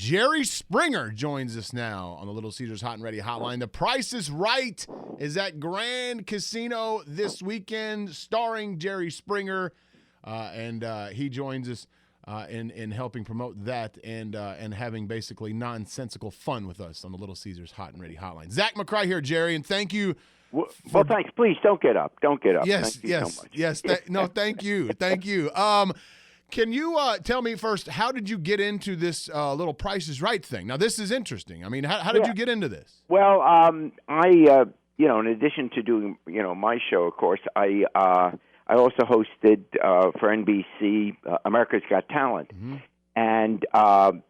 Jerry Springer joins us now on the Little Caesars Hot and Ready Hotline. The Price is Right is at Grand Casino this weekend, starring Jerry Springer, and he joins us in helping promote that and having basically nonsensical fun with us on the Little Caesars Hot and Ready Hotline. Zach McCrite here, Jerry, and thank you. Well, thanks. Please don't get up. Don't get up. Yes, thank you yes, so much. yes. No, thank you, thank you. Can you tell me first, how did you get into this little Price is Right thing? Now, this is interesting. I mean, how did you get into this? Well, in addition to doing, my show, of course, I also hosted for NBC America's Got Talent. Mm-hmm. And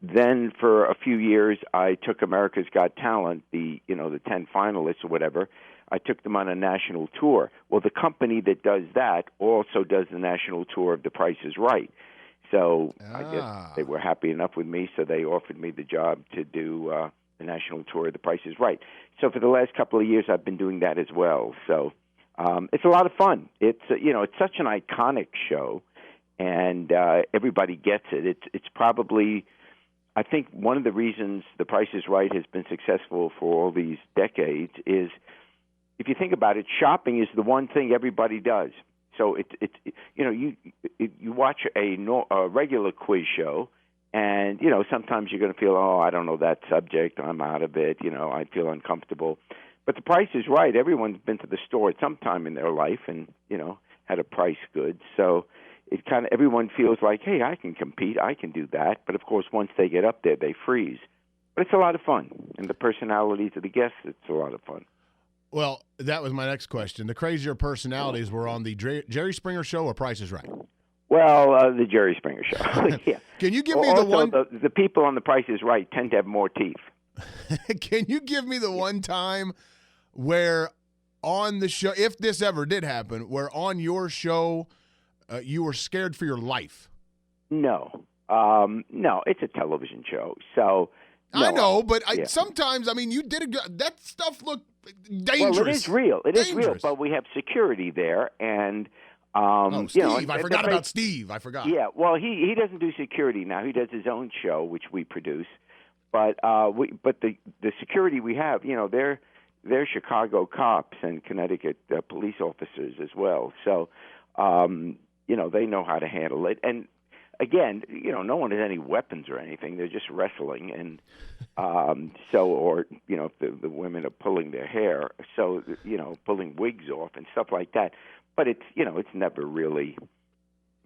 then for a few years, I took America's Got Talent, the 10 finalists or whatever. I took them on a national tour. Well, the company that does that also does the national tour of The Price is Right. So I guess they were happy enough with me, so they offered me the job to do the national tour of The Price is Right. So for the last couple of years, I've been doing that as well. So it's a lot of fun. It's it's such an iconic show, and everybody gets it. It's probably, I think, one of the reasons The Price is Right has been successful for all these decades is, if you think about it, shopping is the one thing everybody does. So you watch a regular quiz show, and sometimes you're going to feel, I don't know that subject, I'm out of it, I feel uncomfortable. But The Price is Right. Everyone's been to the store at some time in their life and had a price good. So it kind of, everyone feels like, hey, I can compete, I can do that. But of course, once they get up there, they freeze. But it's a lot of fun, and the personalities of the guests, it's a lot of fun. Well, that was my next question. The crazier personalities were on the Jerry Springer Show or Price is Right? Well, the Jerry Springer Show. Yeah. Can you give me the one? The people on The Price is Right tend to have more teeth. Can you give me the one time where on the show, if this ever did happen, where on your show you were scared for your life? No. No, it's a television show, so. No, I know, but sometimes, you did that stuff looked dangerous. Well, it is real. It is real, but we have security there, and Steve. I forgot about Steve. I forgot. Yeah, well, he doesn't do security now. He does his own show, which we produce. But the security we have, they're Chicago cops and Connecticut police officers as well. So, they know how to handle it. And again, no one has any weapons or anything. They're just wrestling, and if the women are pulling their hair, so pulling wigs off and stuff like that. But it's it's never really,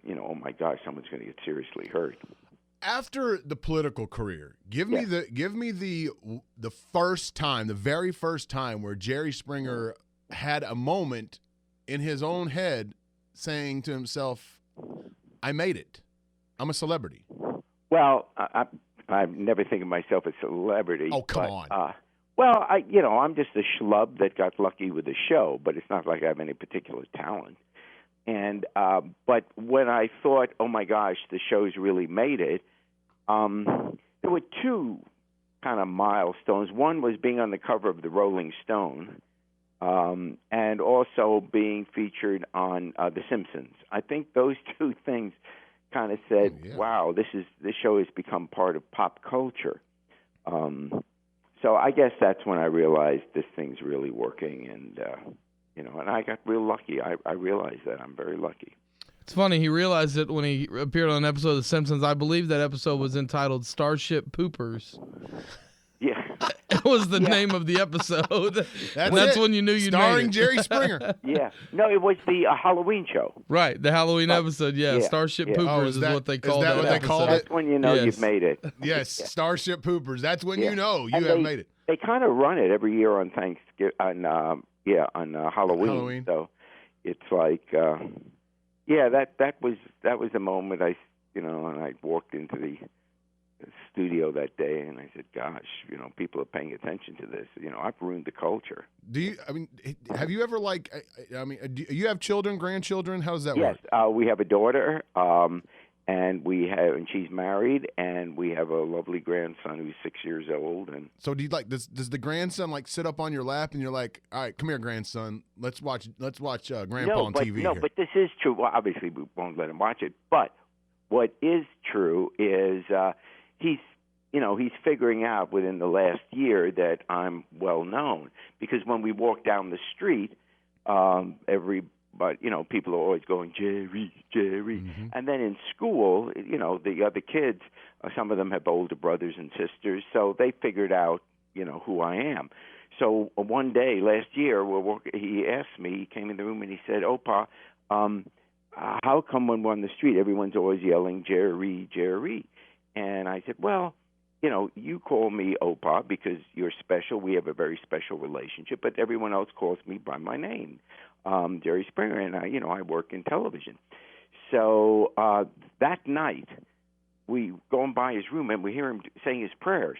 oh my gosh, someone's going to get seriously hurt. After the political career, give me the first time, the very first time where Jerry Springer had a moment in his own head saying to himself, "I made it. I'm a celebrity." Well, I never think of myself as a celebrity. Oh, come on. I'm just a schlub that got lucky with the show, but it's not like I have any particular talent. And but when I thought, oh my gosh, the show's really made it, there were two kind of milestones. One was being on the cover of the Rolling Stone, and also being featured on The Simpsons. I think those two things kind of said, wow, this show has become part of pop culture. So I guess that's when I realized this thing's really working, and and I got real lucky. I realized that I'm very lucky. It's funny, he realized it when he appeared on an episode of The Simpsons. I believe that episode was entitled Starship Poopers. Yeah. It was the name of the episode. That's when you knew you made it. Starring Jerry Springer. Yeah. No, it was the Halloween show. Right, the Halloween episode, Starship Poopers is what they called it. Is that what they called it? That's when you know you've made it. Yes, Starship Poopers. That's when you know you have made it. They kind of run it every year on Thanksgiving, on Halloween. So it's like, that was the moment and I walked into the studio that day, and I said, gosh, people are paying attention to this. I've ruined the culture. Have you ever do you have children, grandchildren? How does that work? Yes, we have a daughter, and she's married, and we have a lovely grandson who's 6 years old. And so do you does the grandson sit up on your lap and you're like, all right, come here, grandson, let's watch Grandpa on TV No, here. but this is true. Well, obviously we won't let him watch it, but what is true is he's he's figuring out within the last year that I'm well known, because when we walk down the street, people are always going, Jerry, Jerry. Mm-hmm. And then in school, the other kids, some of them have older brothers and sisters, so they figured out, who I am. So one day last year, he asked me, he came in the room and he said, Opa, how come when we're on the street, everyone's always yelling, Jerry, Jerry? And I said, well, you call me Opa because you're special. We have a very special relationship, but everyone else calls me by my name, Jerry Springer, and I work in television. So that night, we go by his room and we hear him saying his prayers.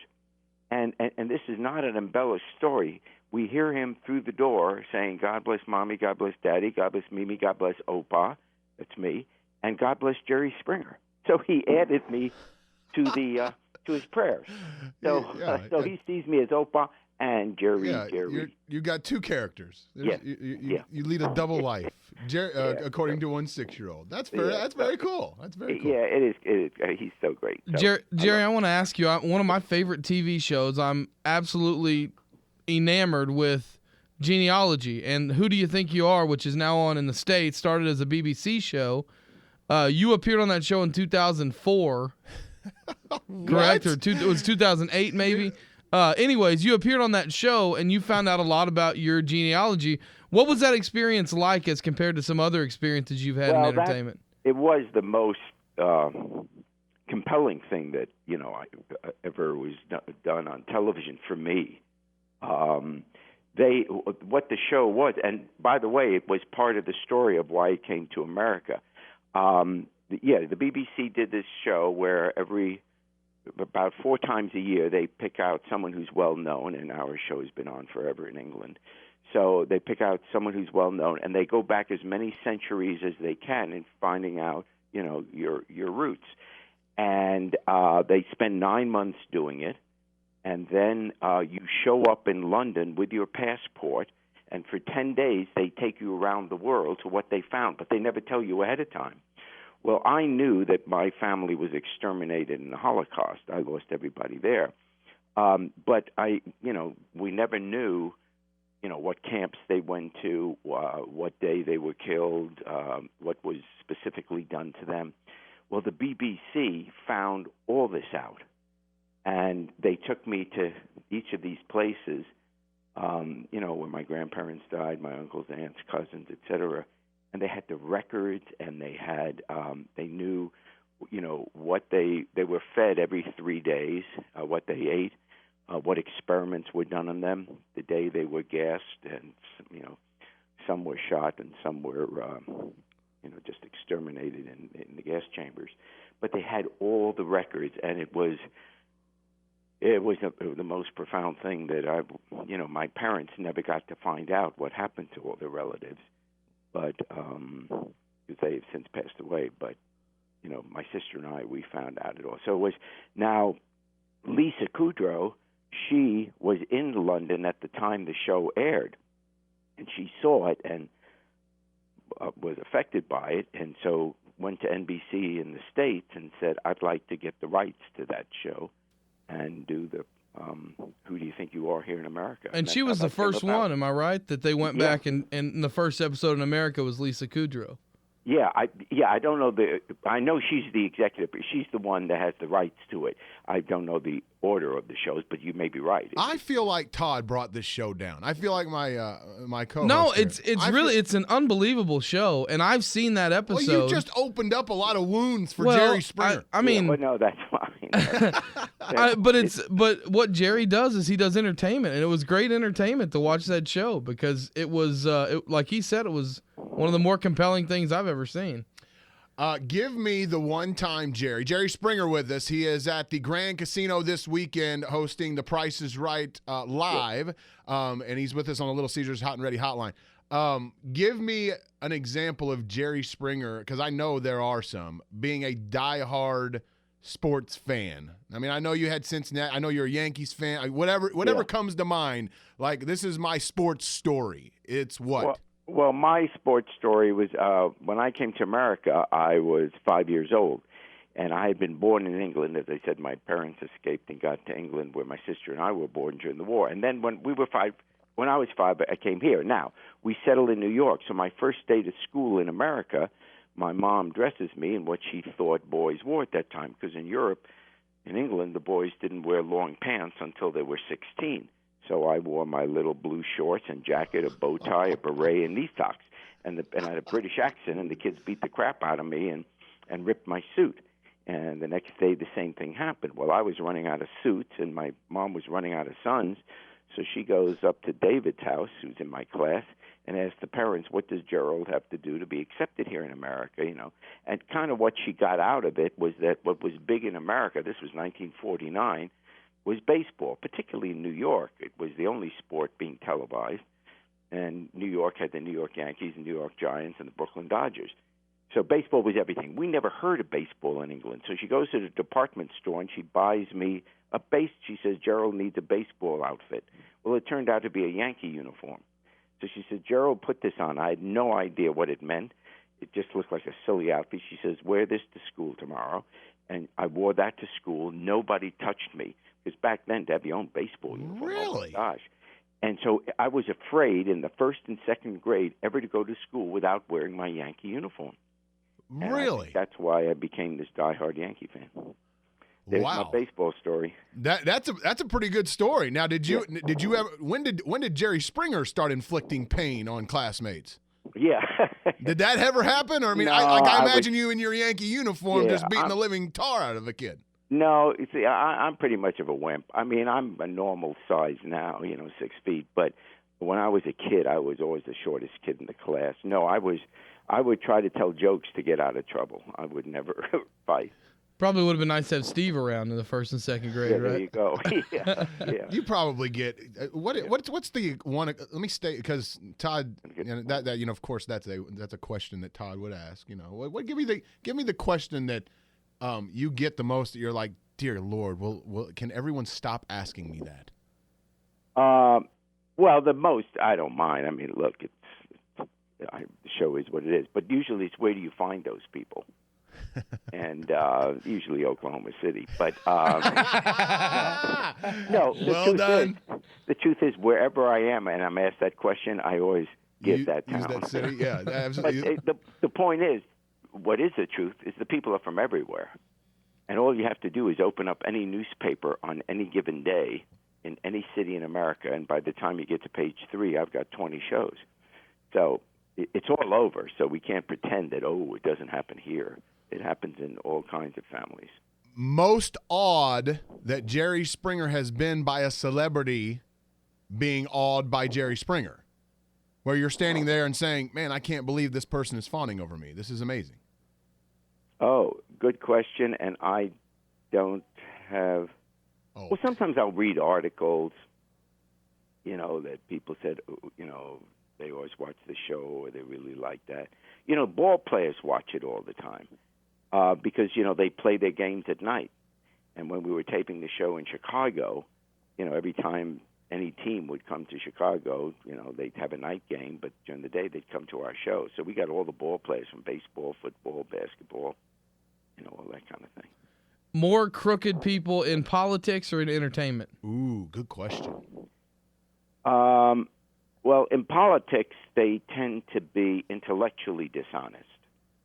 And this is not an embellished story. We hear him through the door saying, God bless Mommy, God bless Daddy, God bless Mimi, God bless Opa, that's me, and God bless Jerry Springer. So he added me to his prayers. So he sees me as Opa and Jerry. Jerry. You got two characters. Yeah. You lead a double life, according to one 6-year-old. That's very cool. That's very cool. Yeah, it is. He's so great. So, Jerry, I want to ask you, one of my favorite TV shows, I'm absolutely enamored with Genealogy, and Who Do You Think You Are, which is now on in the States, started as a BBC show. You appeared on that show in 2004, correct? Or it was 2008 maybe? Anyways, you appeared on that show, and you found out a lot about your genealogy. What was that experience like as compared to some other experiences you've had in entertainment? It was the most compelling thing that I ever was done on television for me. What the show was, and by the way, it was part of the story of why it came to America. The BBC did this show where about 4 times a year they pick out someone who's well known, and our show has been on forever in England. So they pick out someone who's well known, and they go back as many centuries as they can in finding out, your roots. And they spend 9 months doing it. And then you show up in London with your passport, and for 10 days they take you around the world to what they found, but they never tell you ahead of time. Well, I knew that my family was exterminated in the Holocaust. I lost everybody there. But we never knew, what camps they went to, what day they were killed, what was specifically done to them. Well, the BBC found all this out. And they took me to each of these places, where my grandparents died, my uncles, aunts, cousins, etc. And they had the records, and they had, they knew, what they were fed every 3 days, what they ate, what experiments were done on them, the day they were gassed, and some were shot and some were, just exterminated in the gas chambers. But they had all the records, and it was the most profound thing that my parents never got to find out what happened to all their relatives, but because they have since passed away. But my sister and I, we found out it all. So it was now Lisa Kudrow. She was in London at the time the show aired, and she saw it and was affected by it, and so went to NBC in the States and said, "I'd like to get the rights to that show and do the Who Do You Think You Are here in America." And she was the first one, am I right? That they went back and the first episode in America was Lisa Kudrow. Yeah, I don't know I know she's the executive. She's the one that has the rights to it. I don't know the order of the shows, but you may be right. I feel like Todd brought this show down. I feel like my co-host. No, it's an unbelievable show, and I've seen that episode. Well, you just opened up a lot of wounds for Jerry Springer. I mean, no, that's fine. But what Jerry does is he does entertainment, and it was great entertainment to watch that show because it was like he said, it was one of the more compelling things I've ever seen. Give me the one-time Jerry Springer with us. He is at the Grand Casino this weekend hosting The Price is Right live, and he's with us on the Little Caesars Hot and Ready hotline. Give me an example of Jerry Springer, because I know there are some, being a diehard sports fan. I mean, I know you had Cincinnati. I know you're a Yankees fan. Whatever comes to mind, like, this is my sports story. It's what? Well, my sports story was when I came to America, I was 5 years old. And I had been born in England. As I said, my parents escaped and got to England, where my sister and I were born during the war. And then when I was 5, I came here. Now, we settled in New York. So my first day to school in America, my mom dresses me in what she thought boys wore at that time, because in Europe, in England, the boys didn't wear long pants until they were 16. So I wore my little blue shorts and jacket, a bow tie, a beret, and knee socks. And I had a British accent, and the kids beat the crap out of me and ripped my suit. And the next day, the same thing happened. Well, I was running out of suits, and my mom was running out of sons. So she goes up to David's house, who's in my class, and asks the parents, what does Gerald have to do to be accepted here in America, And kind of what she got out of it was that what was big in America, this was 1949, was baseball, particularly in New York. It was the only sport being televised. And New York had the New York Yankees and New York Giants and the Brooklyn Dodgers. So baseball was everything. We never heard of baseball in England. So she goes to the department store and she buys me she says, Gerald needs a baseball outfit. Well, it turned out to be a Yankee uniform. So she said, Gerald, put this on. I had no idea what it meant. It just looked like a silly outfit. She says, wear this to school tomorrow. And I wore that to school. Nobody touched me. Because back then, to have your own baseball uniform. Really? Oh, my gosh. And so I was afraid in the first and second grade ever to go to school without wearing my Yankee uniform. And Really? that's why I became this diehard Yankee fan. There's my baseball story. That's a pretty good story. Now, did you ever when did Jerry Springer start inflicting pain on classmates? Yeah. Did that ever happen? Or No, I imagine you in your Yankee uniform just beating I'm the living tar out of a kid. No, you see, I'm pretty much of a wimp. I mean, I'm a normal size now, 6 feet. But when I was a kid, I was always the shortest kid in the class. No, I would try to tell jokes to get out of trouble. I would never fight. Probably would have been nice to have Steve around in the first and second grade, right? There you go. Yeah. You probably get what's the one? Let me stay, because Todd, that of course that's a question that Todd would ask. What give me the question that you get the most, that you're like, dear Lord, can everyone stop asking me that? Well, the most, I don't mind. I mean, look, the show is what it is. But usually it's, where do you find those people? And usually Oklahoma City. But no, the truth is, wherever I am and I'm asked that question, I always give that town. Use that city? Yeah, absolutely. But the point is, what is the truth is the people are from everywhere. And all you have to do is open up any newspaper on any given day in any city in America, and by the time you get to page 3, I've got 20 shows. So it's all over, so we can't pretend that, it doesn't happen here. It happens in all kinds of families. Most awed that Jerry Springer has been by a celebrity being awed by Jerry Springer, where you're standing there and saying, man, I can't believe this person is fawning over me. This is amazing. Oh, good question, and I don't have... Oh. Well, sometimes I'll read articles, that people said, they always watch the show or they really like that. Ball players watch it all the time because, they play their games at night. And when we were taping the show in Chicago, every time any team would come to Chicago, they'd have a night game, but during the day they'd come to our show. So we got all the ball players from baseball, football, basketball, all that kind of thing. More crooked people in politics or in entertainment? Ooh, good question. Well, in politics, they tend to be intellectually dishonest.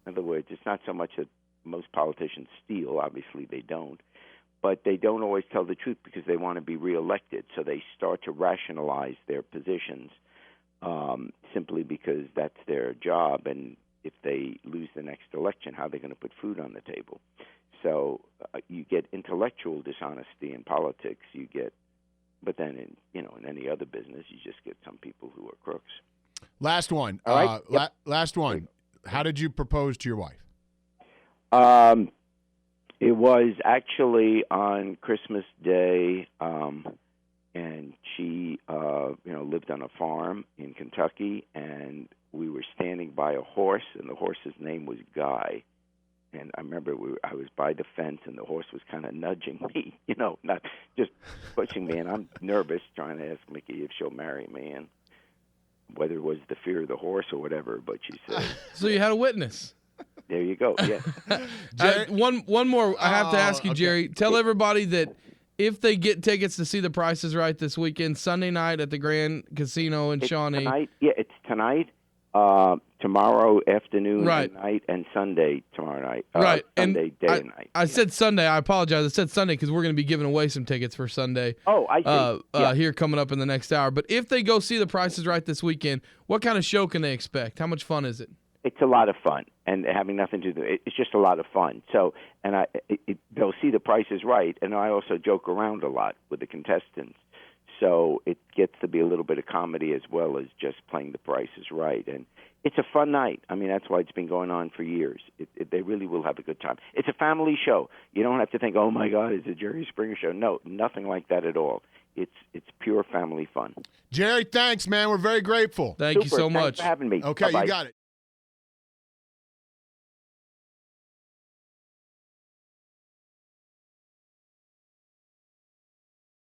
In other words, it's not so much that most politicians steal. Obviously, they don't. But they don't always tell the truth because they want to be reelected. So they start to rationalize their positions simply because that's their job. And if they lose the next election, how are they going to put food on the table? So you get intellectual dishonesty in politics. But then in any other business, you just get some people who are crooks. Last one. All right. Yep. Last one. How did you propose to your wife? It was actually on Christmas Day, and she lived on a farm in Kentucky, and we were standing by a horse, and the horse's name was Guy. And I remember I was by the fence, and the horse was kind of nudging me, not just pushing me. And I'm nervous, trying to ask Mickey if she'll marry me, and whether it was the fear of the horse or whatever. But she said, So you had a witness. There you go. Yeah. One more. I have to ask you, okay. Jerry. Tell everybody that if they get tickets to see The Price is Right this weekend, Sunday night at the Grand Casino in Shawnee. Tonight. Yeah, it's tonight. Tomorrow afternoon and night, and Sunday tomorrow night. Right. Sunday day and night. I said Sunday. I apologize. I said Sunday because we're going to be giving away some tickets for Sunday. Oh, I see. Here coming up in the next hour. But if they go see The Price is Right this weekend, what kind of show can they expect? How much fun is it? It's a lot of fun, and having nothing to do. It's just a lot of fun. So, and they'll see The Price is Right, and I also joke around a lot with the contestants. So it gets to be a little bit of comedy as well as just playing The Price is Right, and it's a fun night. I mean, that's why it's been going on for years. They really will have a good time. It's a family show. You don't have to think, oh my God, it's a Jerry Springer show. No, nothing like that at all. It's pure family fun. Jerry, thanks, man. We're very grateful. Thank you so much. Thanks for having me. Okay, Bye-bye. you got it.